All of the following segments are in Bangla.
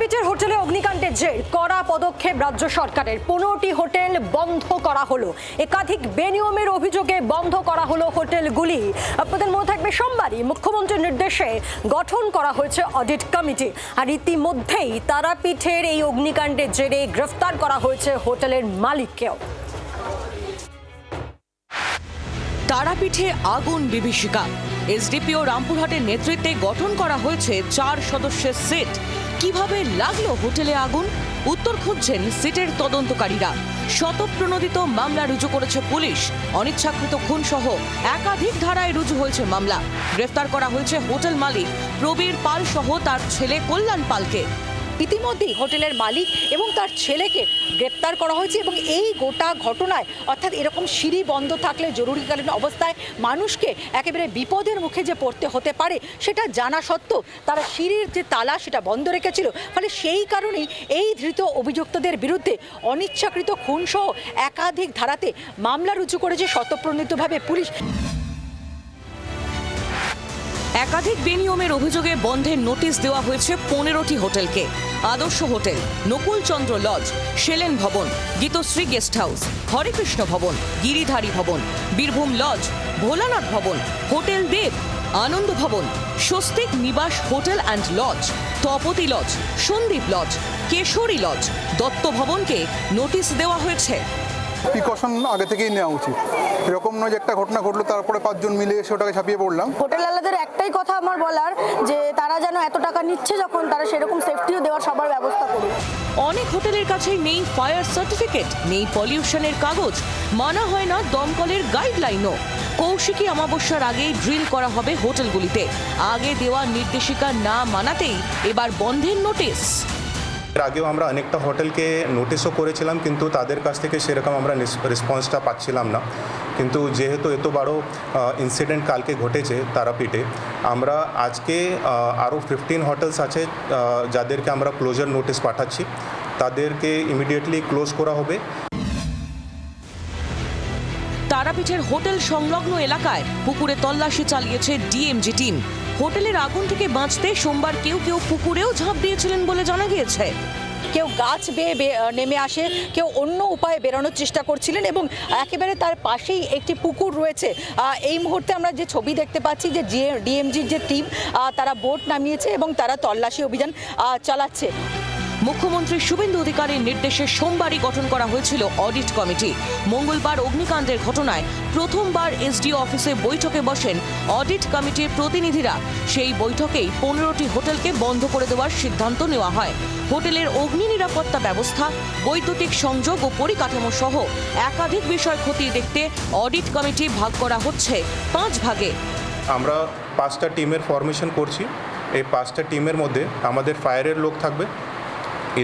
তারাপীঠের হোটেলে অগ্নিকাণ্ডের জের কড়া পদক্ষেপ রাজ্য সরকারের। 15টি হোটেল বন্ধ করা হলো। একাধিক বেনিয়মের অভিযোগে বন্ধ করা হলো হোটেলগুলি। আপনাদের মনে থাকবে সোমবারই মুখ্যমন্ত্রীর নির্দেশে গঠন করা হয়েছে অডিট কমিটি। আর ইতিমধ্যেই তারাপীঠের এই অগ্নিকাণ্ডের জেরে গ্রেফতার করা হয়েছে হোটেলের মালিককেও। তারাপীঠে আগুন বিভীষিকা। এসডিপিও রামপুরহাটের নেতৃত্বে গঠন করা হয়েছে 4 সদস্যের সেট। কিভাবে লাগলো হোটেলে আগুন, উত্তর খুঁজছেন সিটের তদন্তকারীরা। শতপ্রণোদিত মামলা রুজু করেছে পুলিশ। অনিচ্ছাকৃত খুন সহ একাধিক ধারায় রুজু হয়েছে মামলা। গ্রেফতার করা হয়েছে হোটেল মালিক প্রবীর পাল সহ তার ছেলে কল্যাণ পালকে। ইতিমধ্যেই হোটেলের মালিক এবং তার ছেলেকে গ্রেপ্তার করা হয়েছে এবং এই গোটা ঘটনায় অর্থাৎ এরকম সিঁড়ি বন্ধ থাকলে জরুরিকালীন অবস্থায় মানুষকে একেবারে বিপদের মুখে যে পড়তে হতে পারে সেটা জানা সত্ত্বেও তারা সিঁড়ির যে তালা সেটা বন্ধ রেখেছিল। ফলে সেই কারণেই এই ধৃত অভিযুক্তদের বিরুদ্ধে অনিচ্ছাকৃত খুনসহ একাধিক ধারাতে মামলা রুজু করেছে শতপ্রণোদিতভাবে পুলিশ। একাধিক বেনিয়মের অভিযোগে বন্ধের নোটিশ দেওয়া হয়েছে 15টি হোটেলকে। আদর্শ হোটেল, নকুলচন্দ্র লজ, সেলেন ভবন, গীতশ্রী গেস্ট হাউস, হরেকৃষ্ণ ভবন, গিরিধারী ভবন, বীরভূম লজ, ভোলানাথ ভবন, hotel Dev, Ananda Bhavan, Swastik Niwas hotel and lodge, Tapati lodge, Sandeep lodge, Keshari lodge, Dutta ভবনকে নোটিশ দেওয়া হয়েছে। প্রিকশন আগে থেকেই নেওয়া উচিত। এরকম নয় যে একটা ঘটনা ঘটলো তারপরে 5 জন মিলে এসে ওটাকে ছাপিয়ে পড়লাম। হোটেলওয়ালাদের একটাই কথা আমার বলার, যে তারা যেন এত টাকা নিচ্ছে যখন তারা সেরকম সেফটিও দেওয়ার সবার ব্যবস্থা করুক। অনেক হোটেলের কাছেই নেই ফায়ার সার্টিফিকেট, নেই পলিউশনের কাগজ, মানা হয় না দমকলের গাইডলাইনও। কৌশিকী অমাবস্যার আগেই ড্রিল করা হবে হোটেলগুলিতে। আগে দেওয়া নির্দেশিকা না মানাতেই এবার বন্ধের নোটিশ। এর আগেও আমরা অনেকটা হোটেলকে নোটিশও করেছিলাম, কিন্তু তাদের কাছ থেকে সেরকম আমরা রেসপন্সটা পাচ্ছিলাম না। কিন্তু যেহেতু এত বড় ইনসিডেন্ট কালকে ঘটেছে তারাপীঠে, আমরা আজকে আরও 15 হোটেলস আছে যাদেরকে আমরা ক্লোজার নোটিশ পাঠাচ্ছি। তাদেরকে ইমিডিয়েটলি ক্লোজ করা হবে। তারাপীঠের হোটেল সংলগ্ন এলাকায় পুকুরে তল্লাশি চালিয়েছে ডিএমজি টিম। হোটেলের আগুন থেকে বাঁচতে সোমবার কেউ পুকুরেও ঝাঁপ দিয়েছিলেন বলে জানা গিয়েছে। কেউ গাছ বেয়ে নেমে আসে, কেউ অন্য উপায়ে বেরোনোর চেষ্টা করছিলেন এবং একেবারে তার পাশেই একটি পুকুর রয়েছে। এই মুহূর্তে আমরা যে ছবি দেখতে পাচ্ছি যে ডিএমজির যে টিম তারা বোট নামিয়েছে এবং তারা তল্লাশি অভিযান চালাচ্ছে। মুখ্যমন্ত্রী শুভেন্দু অধিকারীর নির্দেশে সোমবারই গঠন করা হয়েছিল অডিট কমিটি। মঙ্গলবার অগ্নিকাণ্ডের ঘটনায় প্রথমবার এসডিও অফিসে বৈঠকে বসেন অডিট কমিটির প্রতিনিধিরা। সেই বৈঠকেই 15টি হোটেলকে বন্ধ করে দেওয়ার সিদ্ধান্ত নেওয়া হয়। হোটেলের অগ্নি নিরাপত্তা ব্যবস্থা, বৈদ্যুতিক সংযোগ ও পরিকাঠামো সহ একাধিক বিষয় খতিয়ে দেখতে অডিট কমিটি ভাগ করা হচ্ছে 5 ভাগে। আমরা 5টা টিমের ফরমেশন করছি। এই 5টা টিমের মধ্যে আমাদের ফায়ারের লোক থাকবে,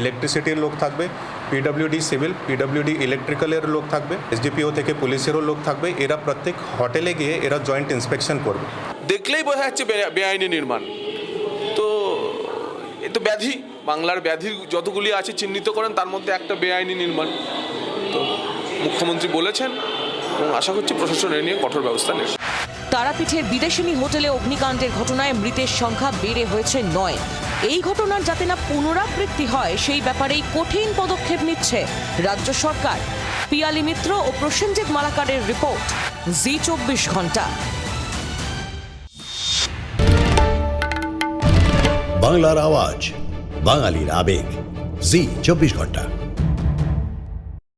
ইলেকট্রিসিটির লোক থাকবে, পিডব্লিউডি সিভিল, পিডব্লিউডি ইলেকট্রিক্যালের লোক থাকবে, এসডিপিও থেকে পুলিশেরও লোক থাকবে। এরা প্রত্যেক হোটেলে গিয়ে এরা জয়েন্ট ইন্সপেকশন করবে। দেখলেই বোঝা যাচ্ছে বেআইনি নির্মাণ। তো এ তো ব্যাধি, বাংলার ব্যাধির যতগুলি আছে চিহ্নিত করেন, তার মধ্যে একটা বেআইনি নির্মাণ। তো মুখ্যমন্ত্রী বলেছেন এবং আশা করছি প্রশাসন এ নিয়ে কঠোর ব্যবস্থা নেবে। তারাপীঠের বিদেশিনী হোটেলে অগ্নিকাণ্ডের ঘটনায় মৃতের সংখ্যা বেড়ে হয়েছে 9। এই ঘটনার যাতে না পুনরাবৃত্তি হয় সেই ব্যাপারেই কঠিন পদক্ষেপ নিচ্ছে রাজ্য সরকার। পিয়ালি মিত্র ও প্রসেনজিৎ মালাকারের রিপোর্ট, জি 24 ঘন্টা। বাংলার আওয়াজ, বাঙালির আবেগ, জি 24 ঘন্টা।